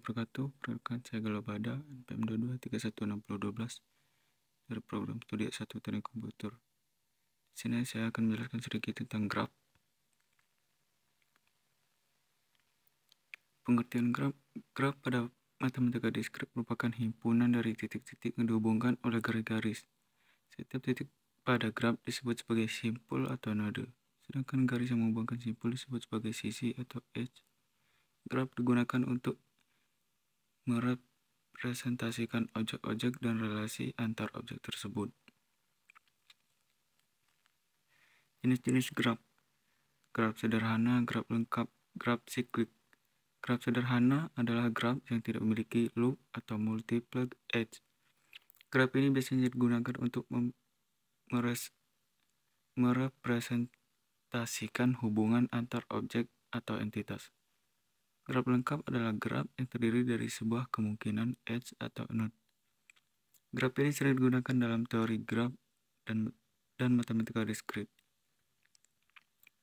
wabarakatuh. Perkenalkan saya Galuh Bada, NPM 22316012 dari program studi S1 Teknik Komputer. Di sini saya akan menjelaskan sedikit tentang graf. Pengertian graf. Graf pada matematika diskrit merupakan himpunan dari titik-titik yang dihubungkan oleh garis-garis. Setiap titik pada graf disebut sebagai simpul atau node, sedangkan garis yang menghubungkan simpul disebut sebagai sisi atau edge. Graf digunakan untuk merepresentasikan objek-objek dan relasi antar objek tersebut. Jenis-jenis graf. Graf sederhana, graf lengkap, graf siklik. Graf sederhana adalah graf yang tidak memiliki loop atau multiple edge. Graf ini biasanya digunakan untuk merepresentasikan hubungan antar objek atau entitas. Graf lengkap adalah graf yang terdiri dari sebuah kemungkinan edge atau node. Graf ini sering digunakan dalam teori graf dan matematika diskrit.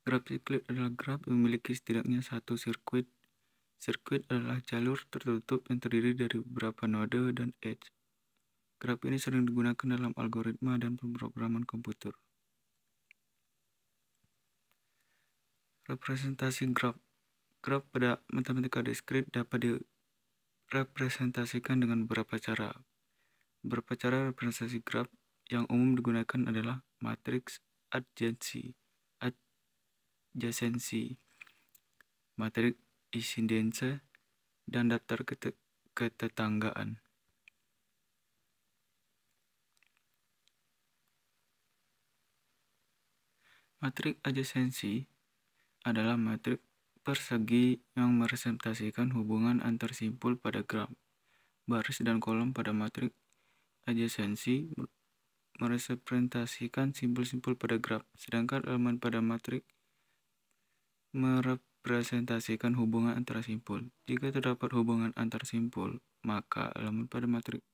Graf siklik adalah graf yang memiliki setidaknya satu sirkuit. Sirkuit adalah jalur tertutup yang terdiri dari beberapa node dan edge. Graf ini sering digunakan dalam algoritma dan pemrograman komputer. Representasi graf. Graf pada matematika diskrit dapat direpresentasikan dengan beberapa cara. Beberapa cara representasi graf yang umum digunakan adalah matriks adjasensi, matriks insidense, dan daftar ketetanggaan. Matriks adjasensi adalah matriks persegi yang merepresentasikan hubungan antar simpul pada graf. Baris dan kolom pada matriks adjasensi merepresentasikan simpul-simpul pada graf, sedangkan elemen pada matriks merepresentasikan hubungan antara simpul. Jika terdapat hubungan antar simpul, maka elemen pada matriks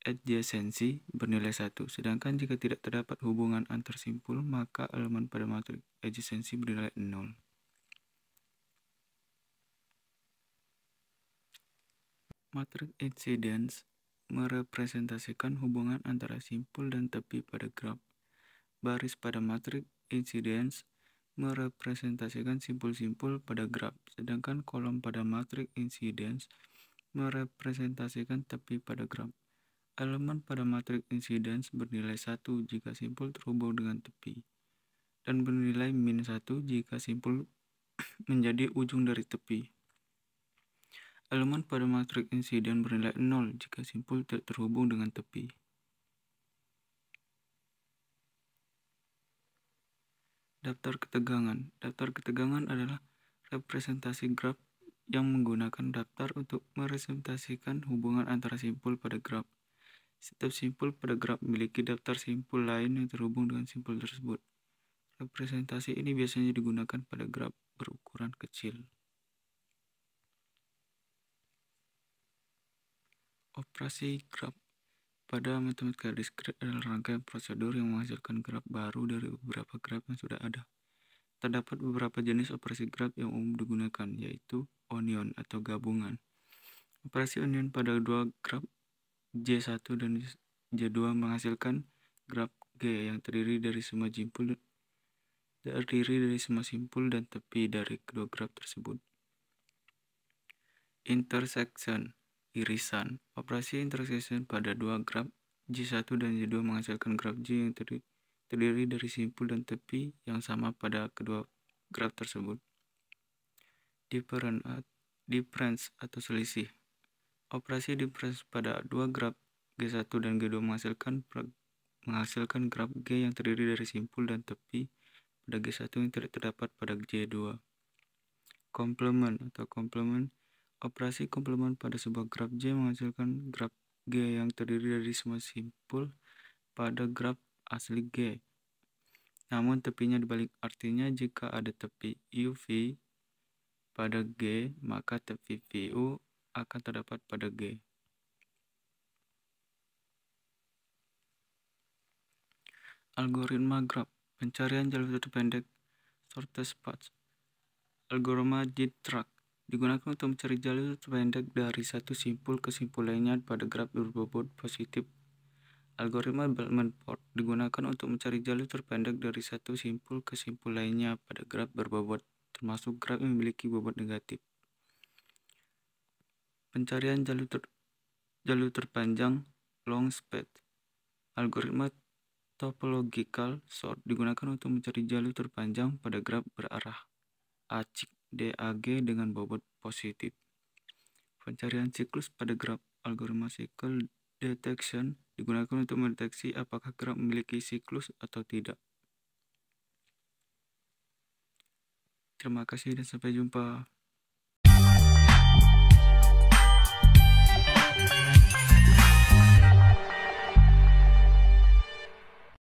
adjasensi bernilai 1, sedangkan jika tidak terdapat hubungan antar simpul, maka elemen pada matriks adjasensi bernilai 0. Matriks insidence merepresentasikan hubungan antara simpul dan tepi pada graf. Baris pada matriks insidence merepresentasikan simpul-simpul pada graf, sedangkan kolom pada matriks insidence merepresentasikan tepi pada graf. Elemen pada matriks insidence bernilai 1 jika simpul terhubung dengan tepi, dan bernilai -1 jika simpul menjadi ujung dari tepi. Elemen pada matriks insiden bernilai 0 jika simpul tidak terhubung dengan tepi. Daftar ketegangan. Daftar ketegangan adalah representasi graf yang menggunakan daftar untuk merepresentasikan hubungan antara simpul pada graf. Setiap simpul pada graf memiliki daftar simpul lain yang terhubung dengan simpul tersebut. Representasi ini biasanya digunakan pada graf berukuran kecil. Operasi graf pada matematika diskrit adalah rangkaian prosedur yang menghasilkan graf baru dari beberapa graf yang sudah ada. Terdapat beberapa jenis operasi graf yang umum digunakan, yaitu onion atau gabungan. Operasi onion pada dua graf J1 dan J2 menghasilkan graf G yang terdiri dari semua simpul dan tepi dari kedua graf tersebut. Intersection, irisan. Operasi intersection pada dua graf J1 dan J2 menghasilkan graf J yang terdiri dari simpul dan tepi yang sama pada kedua graf tersebut. Difference atau selisih. Operasi difference pada dua graf G1 dan G2 menghasilkan graf G yang terdiri dari simpul dan tepi pada G1 yang tidak terdapat pada J2. Komplement atau komplement. Operasi komplement pada sebuah graf J menghasilkan graf G yang terdiri dari semua simpul pada graf asli G, namun tepinya dibalik. Artinya jika ada tepi UV pada G, maka tepi VU akan terdapat pada G. Algoritma graf, pencarian jalur terpendek, shortest path. Algoritma JIT-track. digunakan untuk mencari jalur terpendek dari satu simpul ke simpul lainnya pada graf berbobot positif. Algoritma Bellman-Ford digunakan untuk mencari jalur terpendek dari satu simpul ke simpul lainnya pada graf berbobot, termasuk graf yang memiliki bobot negatif. Pencarian jalur terpanjang long span. Algoritma topological sort digunakan untuk mencari jalur terpanjang pada graf berarah acik DAG dengan bobot positif. Pencarian siklus pada graf. Algoritma cycle detection digunakan untuk mendeteksi apakah graf memiliki siklus atau tidak. Terima kasih dan sampai jumpa.